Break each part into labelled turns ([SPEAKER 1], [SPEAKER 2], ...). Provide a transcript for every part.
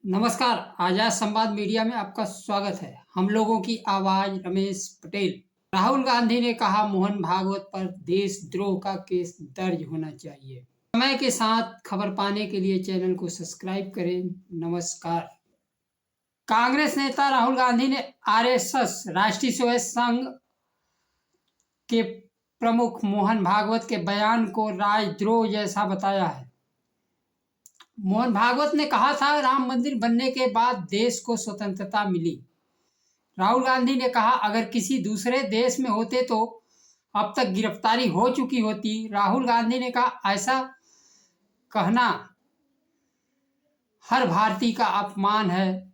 [SPEAKER 1] नमस्कार। आजाद संवाद मीडिया में आपका स्वागत है। हम लोगों की आवाज रमेश पटेल। राहुल गांधी ने कहा मोहन भागवत पर देशद्रोह का केस दर्ज होना चाहिए। समय के साथ खबर पाने के लिए चैनल को सब्सक्राइब करें। नमस्कार। कांग्रेस नेता राहुल गांधी ने आरएसएस राष्ट्रीय स्वयं संघ के प्रमुख मोहन भागवत के बयान को राजद्रोह जैसा बताया है। मोहन भागवत ने कहा था, राम मंदिर बनने के बाद देश को स्वतंत्रता मिली। राहुल गांधी ने कहा, अगर किसी दूसरे देश में होते तो अब तक गिरफ्तारी हो चुकी होती। राहुल गांधी ने कहा, ऐसा कहना हर भारतीय का अपमान है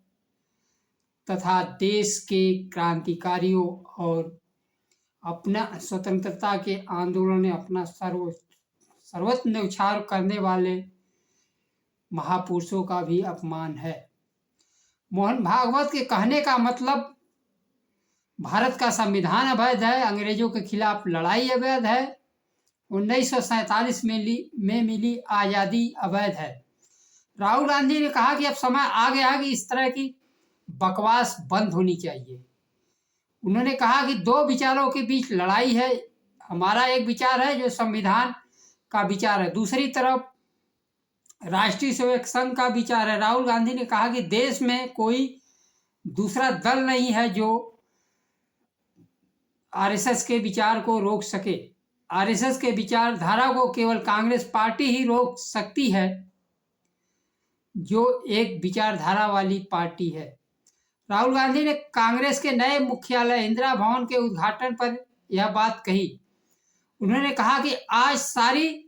[SPEAKER 1] तथा देश के क्रांतिकारियों और अपना स्वतंत्रता के आंदोलन में अपना सर्वोच्च न्यौछावर करने वाले महापुरुषों का भी अपमान है। मोहन भागवत के कहने का मतलब भारत का संविधान अवैध है, अंग्रेजों के खिलाफ लड़ाई अवैध है, 1947 में मिली आज़ादी अवैध है। राहुल गांधी ने कहा कि अब समय आ गया है कि इस तरह की बकवास बंद होनी चाहिए। उन्होंने कहा कि दो विचारों के बीच लड़ाई है। हमारा एक विचार है जो संविधान का विचार है, दूसरी तरफ राष्ट्रीय स्वयं संघ का विचार है। राहुल गांधी ने कहा कि देश में कोई दूसरा दल नहीं है जो आरएसएस के विचार को रोक सके। आरएसएस के विचारधारा को केवल कांग्रेस पार्टी ही रोक सकती है, जो एक विचारधारा वाली पार्टी है। राहुल गांधी ने कांग्रेस के नए मुख्यालय इंदिरा भवन के उद्घाटन पर यह बात कही। उन्होंने कहा कि आज सारी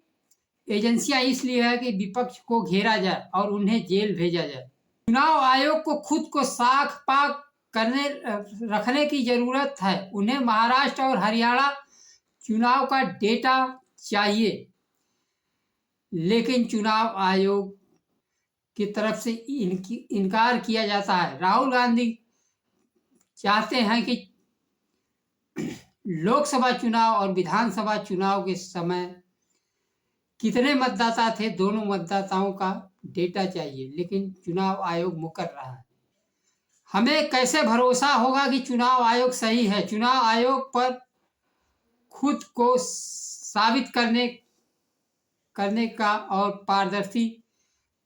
[SPEAKER 1] एजेंसियां इसलिए है कि विपक्ष को घेरा जाए और उन्हें जेल भेजा जाए। चुनाव आयोग को खुद को साख पाक रखने की जरूरत है। उन्हें महाराष्ट्र और हरियाणा चुनाव का डेटा चाहिए, लेकिन चुनाव आयोग की तरफ से इनकार किया जाता है। राहुल गांधी चाहते हैं कि लोकसभा चुनाव और विधानसभा चुनाव के समय कितने मतदाता थे, दोनों मतदाताओं का डेटा चाहिए, लेकिन चुनाव आयोग मुकर रहा है। हमें कैसे भरोसा होगा कि चुनाव आयोग सही है? चुनाव आयोग पर खुद को साबित करने का और पारदर्शी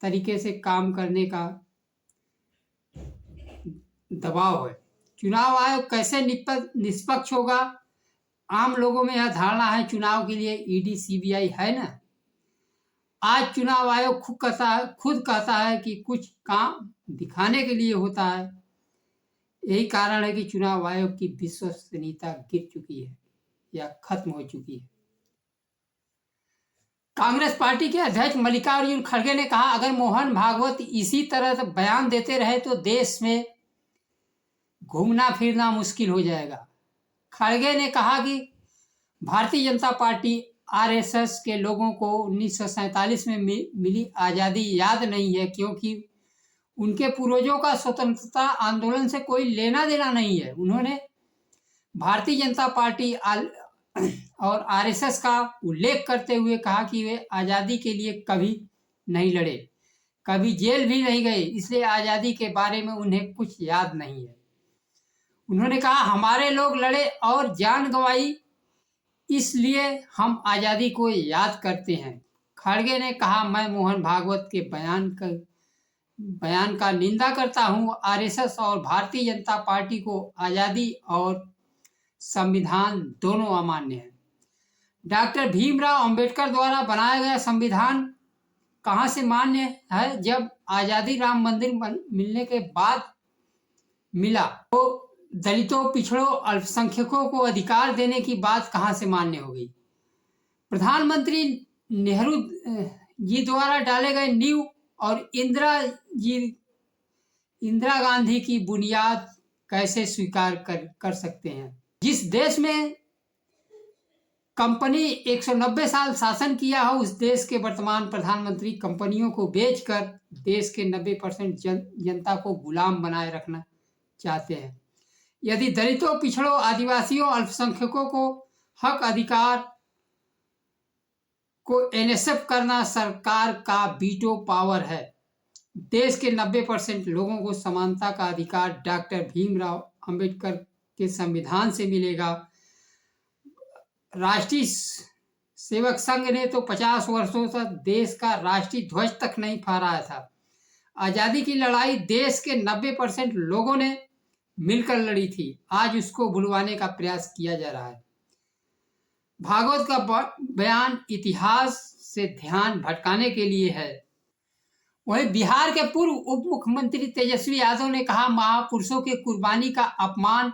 [SPEAKER 1] तरीके से काम करने का दबाव है। चुनाव आयोग कैसे निष्पक्ष होगा? आम लोगों में यह धारणा है चुनाव के लिए ईडी सीबीआई है ना। आज चुनाव आयोग खुद कहता है कि कुछ काम दिखाने के लिए होता है। यही कारण है कि चुनाव आयोग की विश्वसनीयता गिर चुकी है या खत्म हो चुकी है। कांग्रेस पार्टी के अध्यक्ष मल्लिकार्जुन खड़गे ने कहा, अगर मोहन भागवत इसी तरह बयान देते रहे तो देश में घूमना फिरना मुश्किल हो जाएगा। खड़गे ने कहा कि भारतीय जनता पार्टी आरएसएस के लोगों को 1947 में मिली आज़ादी याद नहीं है, क्योंकि उनके पूर्वजों का स्वतंत्रता आंदोलन से कोई लेना देना नहीं है। उन्होंने भारतीय जनता पार्टी और आरएसएस का उल्लेख करते हुए कहा कि वे आज़ादी के लिए कभी नहीं लड़े, कभी जेल भी नहीं गए, इसलिए आज़ादी के बारे में उन्हें कुछ याद नहीं है। उन्होंने कहा, हमारे लोग लड़े और जान गंवाई, इसलिए हम आज़ादी को याद करते हैं। खड़गे ने कहा, मैं मोहन भागवत के बयान का निंदा करता हूं। आरएसएस और भारतीय जनता पार्टी को आज़ादी और संविधान दोनों अमान्य है। डॉक्टर भीमराव अंबेडकर द्वारा बनाया गया संविधान कहां से मान्य है? जब आज़ादी राम मंदिर मिलने के बाद मिला तो दलितों, पिछड़ों, अल्पसंख्यकों को अधिकार देने की बात कहां से मान्य हो गई? प्रधानमंत्री नेहरू जी द्वारा डाले गए नींव और इंदिरा गांधी की बुनियाद कैसे स्वीकार कर सकते हैं? जिस देश में कंपनी 190 साल शासन किया हो, उस देश के वर्तमान प्रधानमंत्री कंपनियों को बेचकर देश के 90% जनता को गुलाम बनाए रखना चाहते हैं। यदि दलितों, पिछड़ों, आदिवासियों, अल्पसंख्यकों को हक अधिकार को एनएसएफ करना सरकार का वीटो पावर है। देश के 90% लोगों को समानता का अधिकार डॉक्टर भीमराव अंबेडकर के संविधान से मिलेगा। राष्ट्रीय सेवक संघ ने तो 50 वर्षों तक देश का राष्ट्रीय ध्वज तक नहीं फहराया था। आजादी की लड़ाई देश के 90% लोगों ने मिलकर लड़ी थी। आज उसको भुलवाने का प्रयास किया जा रहा है। भागवत का बयान इतिहास से ध्यान भटकाने के लिए है। वहीं बिहार के पूर्व उप मुख्यमंत्री तेजस्वी यादव ने कहा, महापुरुषों के कुर्बानी का अपमान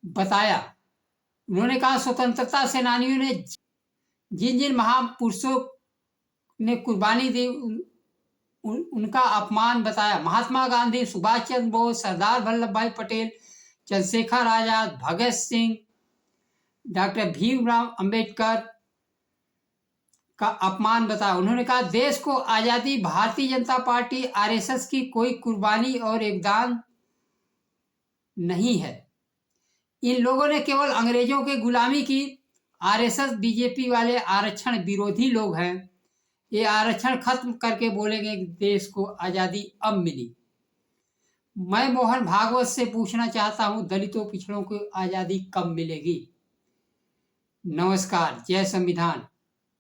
[SPEAKER 1] बताया। उन्होंने कहा, स्वतंत्रता सेनानियों ने जिन जिन महापुरुषों ने कुर्बानी दी उनका अपमान बताया। महात्मा गांधी, सुभाष चंद्र बोस, सरदार वल्लभ भाई पटेल, चंद्रशेखर आजाद, भगत सिंह, डॉक्टर भीमराव अंबेडकर का अपमान बताया। उन्होंने कहा, देश को आजादी भारतीय जनता पार्टी आरएसएस की कोई कुर्बानी और योगदान नहीं है। इन लोगों ने केवल अंग्रेजों के गुलामी की। आरएसएस बीजेपी वाले आरक्षण विरोधी लोग हैं। ये आरक्षण खत्म करके बोलेंगे कि देश को आजादी अब मिली। मैं मोहन भागवत से पूछना चाहता हूं, दलितों पिछड़ों को आजादी कब मिलेगी? नमस्कार। जय संविधान।